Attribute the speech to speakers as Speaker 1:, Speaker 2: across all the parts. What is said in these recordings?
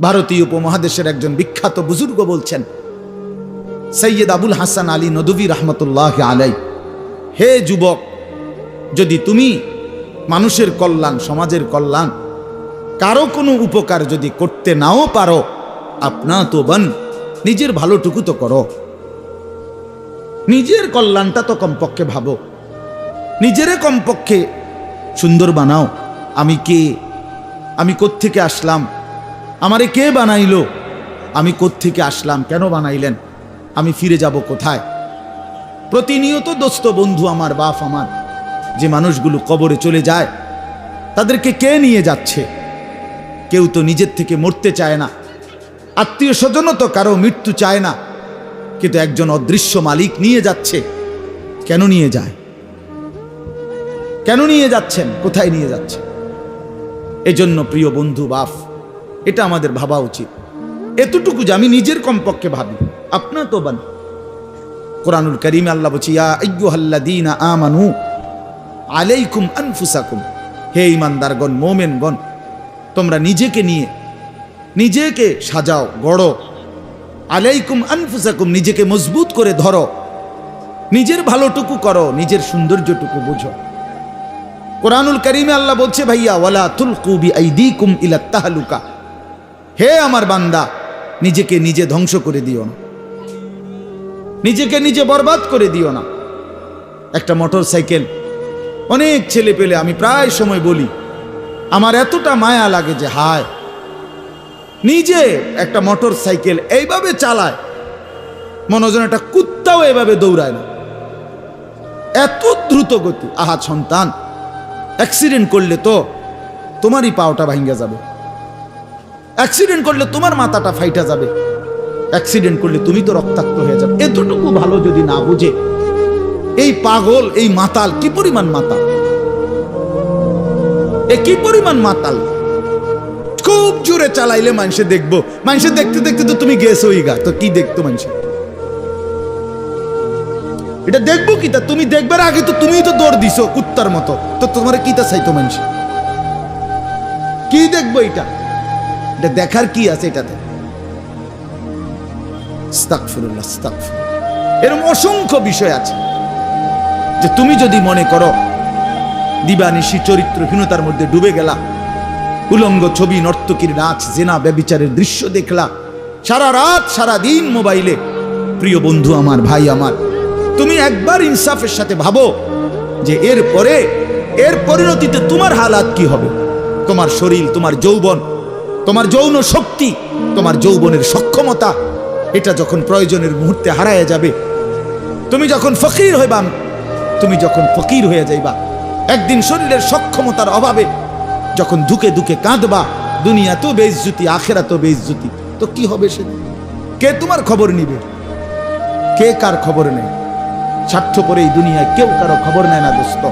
Speaker 1: ভারতীয় উপমহাদেশের একজন বিখ্যাত বুজুর্গ বলছেন, সৈয়দ আবুল হাসান আলী নদভী রহমতুল্লাহ আলাই, হে যুবক, যদি তুমি মানুষের কল্যাণ, সমাজের কল্যাণ, কারো কোনো উপকার যদি করতে নাও পারো, আপনা তো বন, নিজের ভালোটুকু তো করো, নিজের কল্যাণটা তো কমপক্ষে ভাবো, নিজেরে কমপক্ষে সুন্দর বানাও। আমি কে? আমি কোত্থেকে আসলাম? আমারে কে বানাইলো? আমি কোত্থেকে আসলাম? কেন বানাইলেন? আমি ফিরে যাব কোথায়? প্রতিনিয়ত দোস্ত বন্ধু আমার, বাপ আমার, যে মানুষগুলো কবরে চলে যায়, তাদেরকে কে নিয়ে যাচ্ছে? কেউ তো নিজের থেকে মরতে চায় না, আত্মীয় স্বজনও তো কারো মৃত্যু চায় না, কিন্তু একজন অদৃশ্য মালিক নিয়ে যাচ্ছে। কেন নিয়ে যায়? কেন নিয়ে যাচ্ছেন? কোথায় নিয়ে যাচ্ছেন? এজন্য প্রিয় বন্ধু, বাপ, এটা আমাদের ভাবা উচিত। এতটুকু যে আমি নিজের কমপক্ষে ভাবি, আপনা তো বান। কোরআনুল কারীমে আল্লাহ বলছে, ইয়া আইয়ুহাল্লাযীনা আমানু আলাইকুম আনফুসাকুম, হে ঈমানদারগণ, মুমিনগণ, তোমরা নিজেকে নিয়ে নিজেকে সাজাও, গড়ো। আলাইকুম আনফুসাকুম, নিজেকে মজবুত করে ধরো, নিজের ভালোটুকু করো, নিজের সৌন্দর্যটুকু বুঝো। কোরআনুল কারীমে আল্লাহ বলছে, ভাইয়া, ওয়ালা তুলকু বিআইদিকুম ইলাত তাহলুকা, হে আমার বান্দা, নিজেকে নিজে ধ্বংস করে দিও না, নিজেকে নিজে বরবাদ করে দিও না। একটা মোটর সাইকেল, অনেক ছেলে পেলে, আমি প্রায় সময় বলি, আমার এতটা মায়া লাগে যে হায়, নিজে একটা মোটর সাইকেল এইভাবে চালায়, মনে হয় একটা কুত্তাও এভাবে দৌড়ায় না, এত দ্রুত গতি। আহা সন্তান, অ্যাক্সিডেন্ট করলে তো তোমারই পাওটা ভাঙ্গা যাবে, অ্যাক্সিডেন্ট করলে তোমার মাথাটা ফাইটা যাবে, অ্যাক্সিডেন্ট করলে তুমি তো রক্তাক্ত হয়ে যাবে। এতটুকু ভালো যদি না বুঝে এই পাগল, এই মাতাল, কি পরিমাণ মাতাল, এ কি পরিমাণ মাতাল! খুব জোরে চালাইলে মানুষে দেখবো, মানুষে দেখতে দেখতে তো তুমি গেছো গা, তো কি দেখতো মানুষে? এটা দেখবো কি? তা তুমি দেখবার আগে তো তুমি তো দৌড় দিছো কুত্তার মতো, তো তোমার কি তা চাইতো মানুষ? কি দেখবো? এটা দেখার কি আছে এটাতে? আস্তাগফিরুল্লাহ, আস্তাগফিরুল্লাহ। এরকম অসংখ্য বিষয় আছে যে তুমি যদি মনে করো দিবানিশি চরিত্রহীনতার মধ্যে ডুবে গেলা, উলঙ্গ ছবি, নর্তকীর নাচ, জেনা, ব্যভিচারের দৃশ্য দেখলা, সারা রাত সারা দিন মোবাইলে, প্রিয় বন্ধু আমার, ভাই আমার, তুমি একবার ইনসাফের সাথে ভাবো যে এর পরিণতিতে তোমার হালাত কি হবে? তোমার শরীর, তোমার যৌবন, তোমার যৌন শক্তি, তোমার যৌবনের সক্ষমতা, এটা যখন প্রয়োজনের মুহূর্তে হারায় যাবে, তুমি যখন ফকির হয়ে যাইবা, একদিন শরীরের সক্ষমতার অভাবে যখন ধুকে ধুকে কাঁদবা, দুনিয়া তো বেইজ্জতি, আখেরাত তো বেইজ্জতি, তো কি হবে সেদিন? কে তোমার খবর নিবে? কে কার খবর নেয়? স্বার্থপর এই দুনিয়ায় কেউ কারো খবর নেয় না দোস্ত,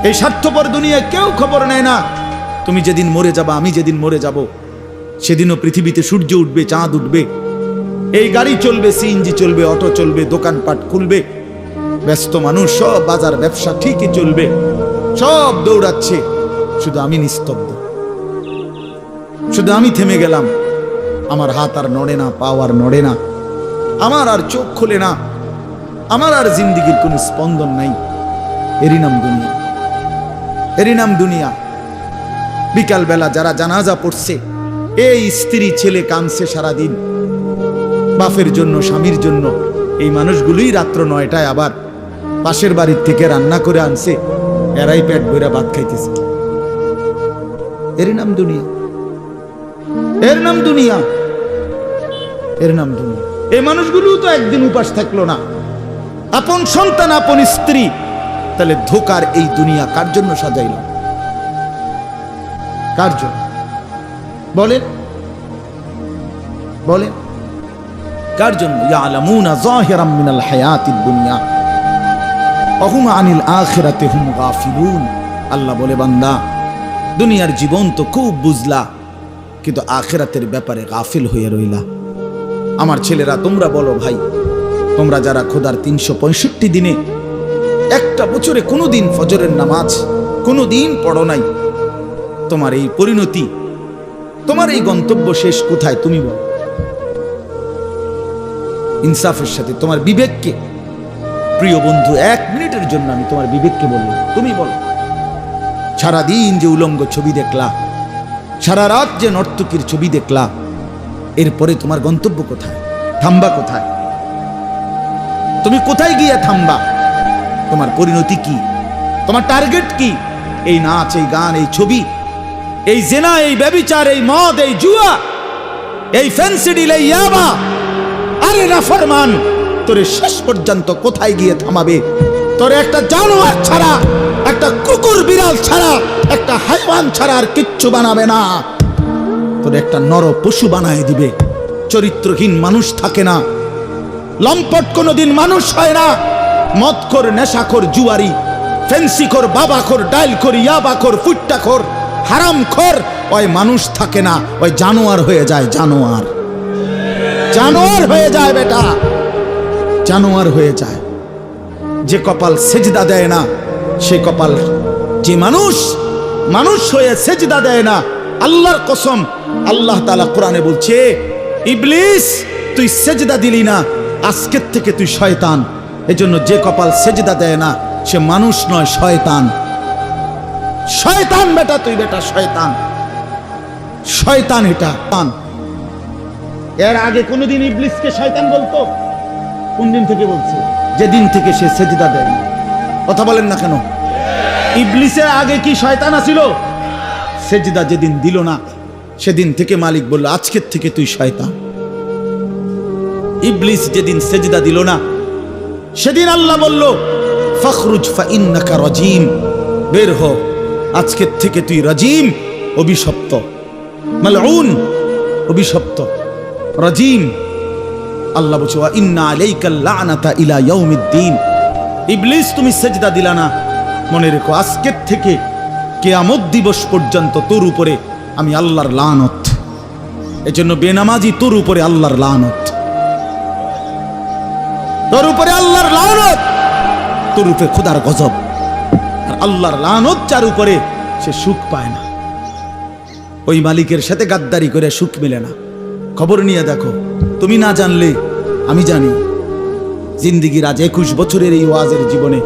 Speaker 1: এই স্বার্থপর দুনিয়ায় কেউ খবর নেয় না। তুমি যেদিন মরে যাবা, আমি যেদিন মরে যাব, সেদিনও পৃথিবীতে সূর্য উঠবে, চাঁদ উঠবে, এই গাড়ি চলবে, সিএনজি চলবে, অটো চলবে, দোকানপাট খুলবে, ব্যস্ত মানুষ, সব বাজার ব্যবসা ঠিকই চলবে, সব দৌড়াচ্ছে, শুধু আমি নিস্তব্ধ, শুধু আমি থেমে গেলাম। আমার হাত আর নড়ে না, পা আর নড়ে না, আমার আর চোখ খোলে না, আমার আর জিন্দিগির কোনো স্পন্দন নাই। এরই নাম দুনিয়া, এরই নাম দুনিয়া। বিকালবেলা যারা জানাজা পড়ছে, এই স্ত্রী ছেলে কাঁদছে সারাদিন বাপের জন্য, স্বামীর জন্য, এই মানুষগুলোই রাত্র 9টায় আবার পাশের বাড়ির থেকে রান্না করে আনছে, এরাই পেট ভরে ভাত খাইতেছে। এর নাম দুনিয়া, এর নাম দুনিয়া, এর নাম দুনিয়া। এই মানুষগুলো তো একদিন উপাস থাকলো না, আপন সন্তান, আপন স্ত্রী, তাহলে ধোকার এই দুনিয়া কার জন্য সাজাইল? কার জন্য বলেন? বলেন কার জন্য? ইয়ালামুনা যাহিরাম মিনাল হায়াতিদ দুনিয়া ওয়া হুম আনিল আখিরাতি হুম গাফিলুন। আল্লাহ বলে, বান্দা, দুনিয়ার জীবন তো খুব বুঝলা, কিন্তু আখিরাতের ব্যাপারে গাফিল হয়ে রইলা। আমার ছেলেরা, তোমরা বলো ভাই, তোমরা যারা খোদার 365 দিনে একটা বছরে কোনোদিন ফজরের নামাজ কোনোদিন পড়ো নাই, তোমার এই পরিণতি তোমার এই গন্তব্য শেষ কোথায় তুমি বলো? ইনসাফের সাথে তোমার বিবেককে, প্রিয় বন্ধু, 1 মিনিটের জন্য আমি তোমার বিবেককে বললাম, তুমি বলো, সারাদিন যে উলঙ্গ ছবি দেখলা, সারা রাত যে নর্তকীর ছবি দেখলা, এরপরে তোমার গন্তব্য কোথায়? থামবা কোথায়? তুমি কোথায় গিয়ে থামবা? তোমার পরিণতি কি? তোমার টার্গেট কি? এই নাচ, এই গান, এই ছবি, এই জেনা, এই ব্যভিচার, এই মদ, এই জুয়া, এই ফেন্সিডিল, এই ইয়াবা, আরে নাফরমান, তোরে শেষ পর্যন্ত কোথায় গিয়ে থামাবে? তোরে একটা জানোয়ার ছাড়া, একটা কুকুর বিড়াল ছাড়া, একটা হাইওয়ান ছাড়া আর কিচ্ছু বানাবে না। তোরে একটা নর পশু বানায় দিবে। চরিত্রহীন মানুষ থাকে না, লম্পট কোনোদিন মানুষ হয় না। মদখোর, নেশাখোর, জুয়ারি, ফেন্সিখোর, বাবাখোর, ডাইলখোর, ইয়াবাখোর, ফুট্টাখোর, হারামখোর, ওই মানুষ থাকে না, ওই জানোয়ার হয়ে যায়। জানোয়ার, জানোয়ার হয়ে যায় বেটা, জানোয়ার হয়ে যায়। যে কপাল সেজদা দেয় না, সে কপাল, যে মানুষ মানুষ হয়ে সেজদা দেয় না, আল্লাহর কসম, আল্লাহ তাআলা কোরআনে বলছে, ইবলিস তুই সেজদা দিলি না, আজকের থেকে তুই শয়তান। এজন্য যে কপাল সেজদা দেয় না, সে মানুষ নয়, শয়তান। শয়তান বেটা, তুই বেটা শয়তান, শয়তান। এটা এর আগে কোনদিন ইবলিসকে শয়তান বলতো? কোন দিন থেকে বলছে? যেদিন থেকে সে সেজদা দেয় না। কথা বলেন না কেন? ইবলিসের আগে কি শয়তান আছিল? সেজদা যেদিন দিল না, সেদিন থেকে মালিক বলল, আজকের থেকে তুই শয়তান। ইবলিস যেদিন সেজদা দিল না, সেদিন আল্লাহ বলল, ফখরুজ ফাইন্নাকা রাজিম, বের হ, আজকের থেকে তুই রাজিম, অভিশপ্ত, মালউন, অভিশপ্ত, রাজিম। আল্লাহ বলছে, ওয়া ইন্না আলাইকাল লানাতা ইলা ইয়াউমিদ্দিন। ইবলিস তুমি সেজদা দিলা না, মনে রেখো আজকের থেকে কিয়ামত দিবস পর্যন্ত তোর উপরে আমি আল্লাহর লানত। এজন্য বেনামাজি তোর উপরে আল্লাহর লানত, তোর উপরে আল্লাহর লানত, তোর উপরে খোদার গজব। আর আল্লাহর লানত যার উপরে, সে সুখ পায় না। ওই মালিকের সাথে গাদ্দারি করে সুখ মিলে না। খবর নিয়ে দেখো, তুমি না জানলে আমি জানি। জিন্দিগির আজ 21 বছরের এই ওয়াজের জীবনে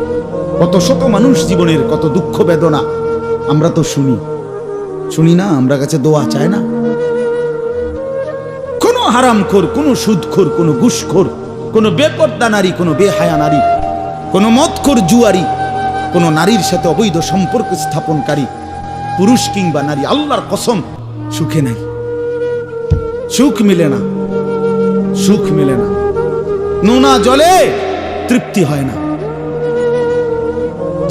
Speaker 1: কত শত মানুষ জীবনের কত দুঃখ বেদনা আমরা তো শুনি না। আমরা কাছে দোয়া চায় না। কোনো হারামখোর, কোনো সুদখোর, কোনো ঘুষখোর, কোনো বেপর্দা নারী, কোনো বেহায়া নারী, কোনো মদখোর জুয়ারি, কোনো নারীর সাথে অবৈধ সম্পর্ক স্থাপনকারী পুরুষ কিংবা নারী, আল্লাহর কসম সুখে নাই, সুখ মিলে না, সুখ মিলে না। নোনা জলে তৃপ্তি হয় না।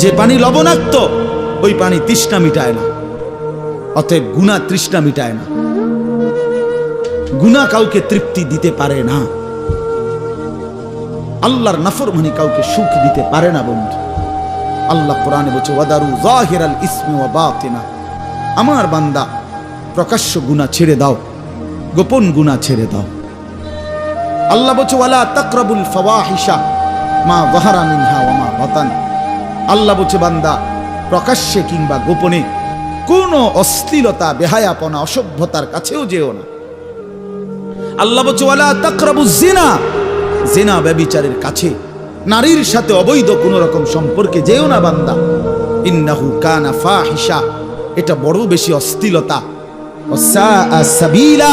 Speaker 1: যে পানি লবণাক্ত, ওই পানি তৃষ্ণা মিটায় না। অতএব গুনাহ তৃষ্ণা মিটায় না। গুনাহ কাউকে তৃপ্তি দিতে পারে না। আল্লাহর নাফরমানি কাউকে সুখ দিতে পারে না বন্ধু। আল্লাহ কোরআনে বলছে, ওয়াদারু যাহিরাল ইসমি ওয়া বাতিনা। আমার বান্দা, প্রকাশ্য গুনাহ ছেড়ে দাও, গোপন গুনাহ ছেড়ে দাও। আল্লাহ বলছে, ওয়ালা তাকরাবুল ফাওয়াহিশা মা যাহারা মিনহা ওয়া মা বাতান। আল্লাহ বলছে, বান্দা, প্রকাশ্যে কিংবা গোপনে কোনো অশ্লীলতা, বেহায়াপনা, অসভ্যতার কাছেও যেও না। আল্লাহ বলছে, ওয়ালা তাকরাবুজ জিনা। জিনা, ব্যভিচারের কাছে, নারীর সাথে অবৈধ কোন রকম সম্পর্কে যেও না বান্দা। ইন্নাহু কানা ফাহিশা, এটা বড় বেশি অশ্লীলতা। ওয়াসাআ সাবিলা,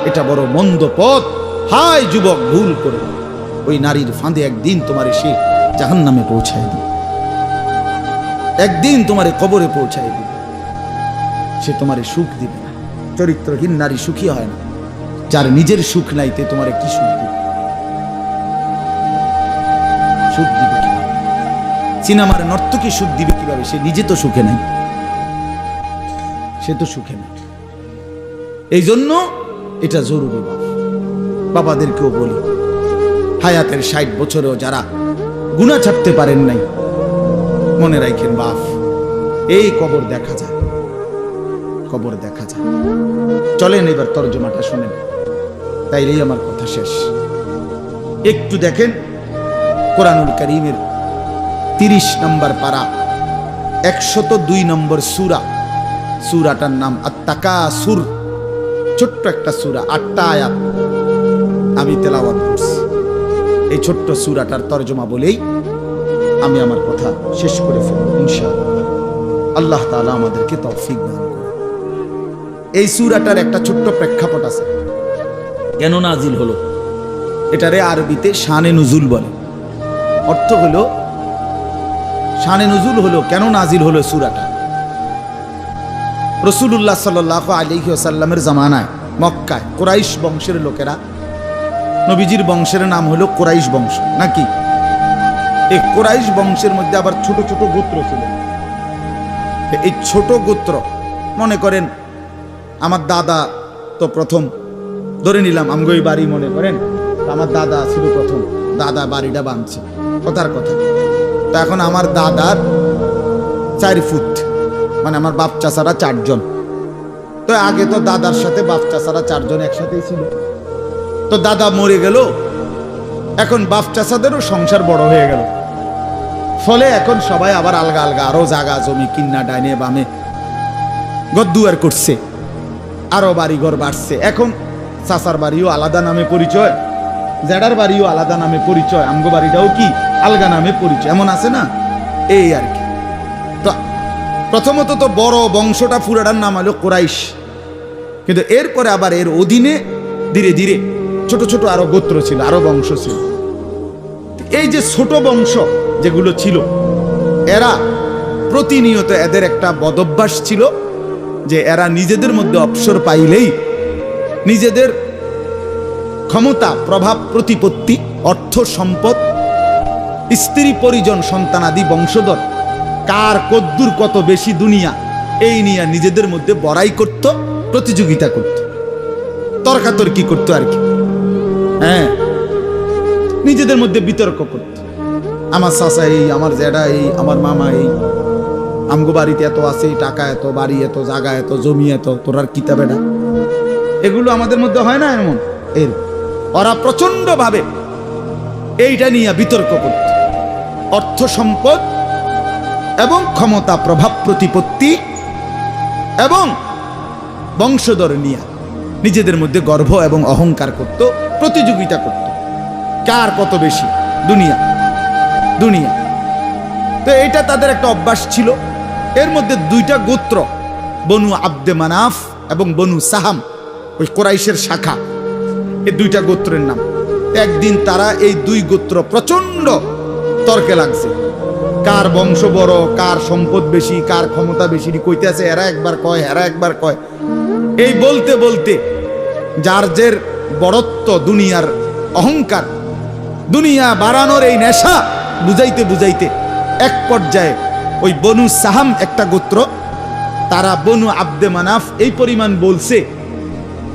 Speaker 1: এটা বড় মন্দ পথ। হায় যুবক, ভুল করে ওই নারীর ফাঁদে একদিন তোমার সে জাহান্নামে পৌঁছায় দিবে, একদিন তোমার কবরে পৌঁছায় দিবে। সে তোমার সুখ দিবে না। চরিত্রহীন নারী সুখী হয় না। যার নিজের সুখ নাই, তে তোমার কি সুখ দিবে? সুখ দিবে কিভাবে? সিনেমার নর্তকী সুখ দিবে কিভাবে? সে নিজে তো সুখে নাই, সে তো সুখে নাই। এই জন্য এটা জরুরি। বাবাদেরকেও বলি, হায়াতের 60 বছরেও যারা গুনাহ ছাড়তে পারেন নাই, মনে রাখেন বাপ, এই কবর দেখা যায়, কবর দেখা যায়। চলেন এবার তরজমাটা শুনেন, তাইলেই আমার কথা শেষ। একটু দেখেন কোরআনুল কারীমের 30 নম্বর পারা, 102 নম্বর সূরা। সূরাটার নাম আত-তাকাসুর। ছোট্ট একটা সূরা, 8টা আয়াত আমি তেলাওয়াত করছি। এই ছোট্ট সূরাটার তরজমা বলেই আমি আমার কথা শেষ করে ফেলব ইনশাআল্লাহ। আল্লাহ তাআলা আমাদেরকে তৌফিক দান করুন। এই সূরাটার একটা ছোট্ট প্রেক্ষাপট আছে, কেন নাজিল হলো। এটারে আরবিতে শানে নুজুল বলে। অর্থ হলো শানে নুজুল হলো কেন নাজিল হলো সূরাটা। রাসূলুল্লাহ সাল্লাল্লাহু আলাইহি ওয়াসাল্লামের জামানায় মক্কায় কুরাইশ বংশের লোকেরা, নবীজির বংশের নাম হলো কুরাইশ বংশ নাকি, এই কুরাইশ বংশের মধ্যে আবার ছোট ছোট গোত্র ছিল। এই ছোট গোত্র, মনে করেন আমার দাদা তো প্রথম, ধরে নিলাম আমগোই বাড়ি, মনে করেন আমার দাদা ছিল প্রথম, দাদা বাড়িটা বাঁধছে, কথার কথা। তো এখন আমার দাদার 4 ফুট, মানে আমার বাপ চাচারা 4 জন। তো আগে তো দাদার সাথে বাপ চাচারা 4 জন একসাথেই ছিল। তো দাদা মরে গেল, এখন বাপ চাচাদেরও সংসার বড় হয়ে গেল, ফলে এখন সবাই আবার আলগা আলগা আরো জায়গা জমি কিন্না ডাইনে বামে গদ্দুয়ার করছে, আরো বাড়ি ঘর বাড়ছে। এখন চাচার বাড়িও আলাদা নামে পরিচয়, জেডার বাড়িও আলাদা নামে পরিচয়, আমগো বাড়িটাও কি আলগা নামে পরিচয়, এমন আছে না, এই আর কি। তো প্রথমত তো বড় বংশটা পুরাটার নাম হলো কুরাইশ, কিন্তু এরপরে আবার এর অধীনে ধীরে ধীরে ছোট ছোট আরো গোত্র ছিল, আরো বংশ ছিল। এই যে ছোট বংশ যেগুলো ছিল, এরা প্রতিনিয়ত এদের একটা বদভ্যাস ছিল যে এরা নিজেদের মধ্যে অবসর পাইলেই নিজেদের ক্ষমতা, প্রভাব, প্রতিপত্তি, অর্থ সম্পদ, স্ত্রী পরিজন, সন্তানাদি, বংশধর, কার কদ্দুর কত বেশি দুনিয়া, এই নিয়ে নিজেদের মধ্যে বড়াই করত, প্রতিযোগিতা করত, তর্কাতর্কি করতো আর কি। হ্যাঁ, নিজেদের মধ্যে বিতর্ক করত। আমার চাচা এই, আমার জেডা এই, আমার মামা এই, আমগো বাড়িতে এত আছে, টাকা এত, বাড়ি এত, জায়গা এত, জমি এত, তোরার কিতাবেটা, এগুলো আমাদের মধ্যে হয় না এমন। এর ওরা প্রচন্ড ভাবে এইটা নিয়ে বিতর্ক করত, অর্থ সম্পদ এবং ক্ষমতা, প্রভাব, প্রতিপত্তি এবং বংশধর নিয়ে নিজেদের মধ্যে গর্ব এবং অহংকার করত, প্রতিযোগিতা করত, কার কত বেশি দুনিয়া দুনিয়া। তো এটা তাদের একটা অভ্যাস ছিল। এর মধ্যে 2টা গোত্র, বনু আব্দে মানাফ এবং বনু সাহাম, ওই কুরাইশের শাখা, এই 2টা গোত্রের নাম। একদিন তারা এই 2 গোত্র প্রচন্ড তর্কে লাগছে, কার বংশ বড়, কার সম্পদ বেশি, কার ক্ষমতা বেশি, কইতে আছে, এরা একবার কয়, এরা একবার কয়। এই বলতে বলতে যার যে বড়ত্ব, দুনিয়ার অহংকার, দুনিয়া বাড়ানোর এই নেশা বুঝাইতে বুঝাইতে এক পর্যায়ে ওই বনু সাহাম একটা গোত্র, তারা বনু আব্দে মানাফ এই পরিমাণ বলছে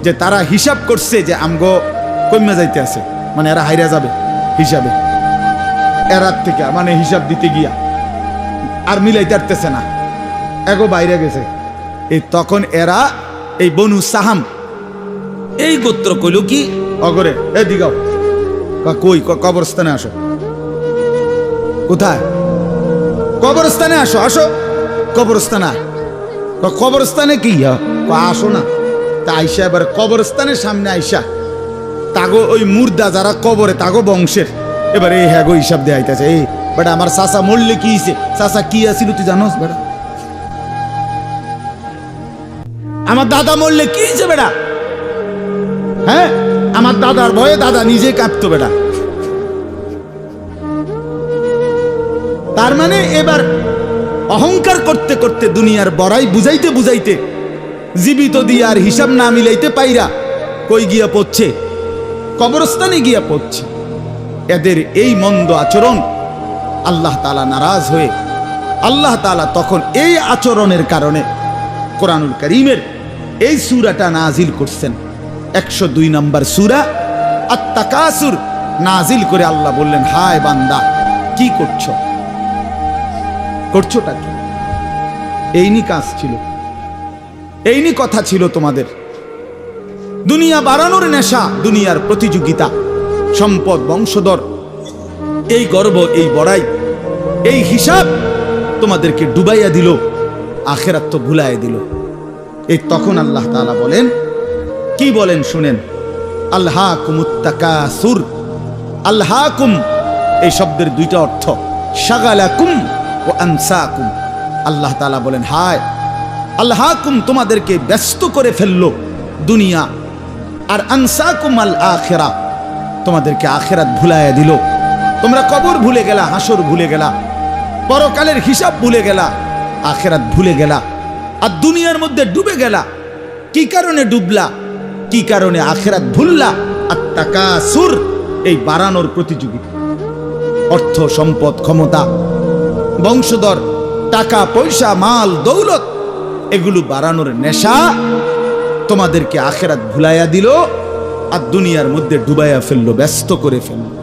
Speaker 1: যে তারা হিসাব করছে যে আমগো কমে যাইতে আছে, মানে এরা হাইরা যাবে হিসাবে, এরার থেকে মানে হিসাব দিতে গিয়া আর মিলাইতে পারতেছে না, এগো বাইরে গেছে। এই তখন এরা এই বনু সাহাম এই গোত্র কইল কি, অগরে এ দিগাও, কই কবরস্থানে আসো। কোথায়? কবরস্থানে আসো, আসো কবরস্থানে। কবরস্থানে কি আসো না, তা আইসা এবার কবরস্থানের সামনে আইসা তাগো ওই মুর্দা যারা কবরে তাগো বংশের, এবার এই হ্যাগো হিসাব দিয়ে আইতেছে। এই বেটা আমার চাচা মরলে কি হইছে, চাচা কি আছিল তুই জানোস বেটা, আমার দাদা মরলে কি হয়েছে বেটা, হ্যাঁ আমার দাদার ভয়ে দাদা নিজে কাঁপতো বেটা। তার মানে এবার অহংকার করতে করতে দুনিয়ার বড়াই বুঝাইতে বুঝাইতে জীবিত দিয়ে আর হিসাব না মিলাইতে পাইরা কই গিয়া পড়ছে, কবরস্থানে গিয়া পড়ছে। এদের এই মন্দ আচরণ আল্লাহ তাআলা নারাজ হয়ে আল্লাহ তাআলা তখন এই আচরণের কারণে কোরআনুল কারীমের এই সূরাটা নাজিল করছেন। 102 নম্বর সূরা আত-তাকাসুর নাজিল করে আল্লাহ বললেন, হায় বান্দা কি করছো, করছোটা কি? এইনি কাজ ছিল, এইনি কথা ছিল তোমাদের। দুনিয়া বাড়ানোর নেশা, দুনিয়ার প্রতিযোগিতা, সম্পদ, বংশধর, এই গর্ব, এই বড়াই, এই হিসাব তোমাদেরকে ডুবাইয়া দিল, আখিরাত তো ভুলাইয়া দিল। এই তখন আল্লাহ তাআলা বলেন, কি বলেন শুনেন, আলহাকুমুত তাকাসুর। আলহাকুম এই শব্দের দুইটা অর্থ, শাগালাকুম ও আনসাকুম। আল্লাহ তাআলা বলেন, হায় আলহাকুম তোমাদেরকে ব্যস্ত করে ফেললো দুনিয়া, আর আনসাকুম আল আখিরা তোমাদেরকে আখিরাত ভুলাইয়া দিল। তোমরা কবর ভুলে গেলা, হাসর ভুলে গেলা, পরকালের হিসাব ভুলে গেলা, আখিরাত ভুলে গেলা, আর দুনিয়ার মধ্যে ডুবে গেলা। কি কারণে ডুবলা, কি কারণে আখিরাত ভুললা? আত-তাকাসুর, এই বাড়ানোর প্রতিযোগিতা। অর্থ সম্পদ, ক্ষমতা, বংশধর, টাকা পয়সা, মাল দৌলত, এগুলো বাড়ানোর নেশা তোমাদেরকে আখিরাত ভুলাইয়া দিল আর দুনিয়ার মধ্যে ডুবাইয়া ফেললো, ব্যস্ত করে ফেললো।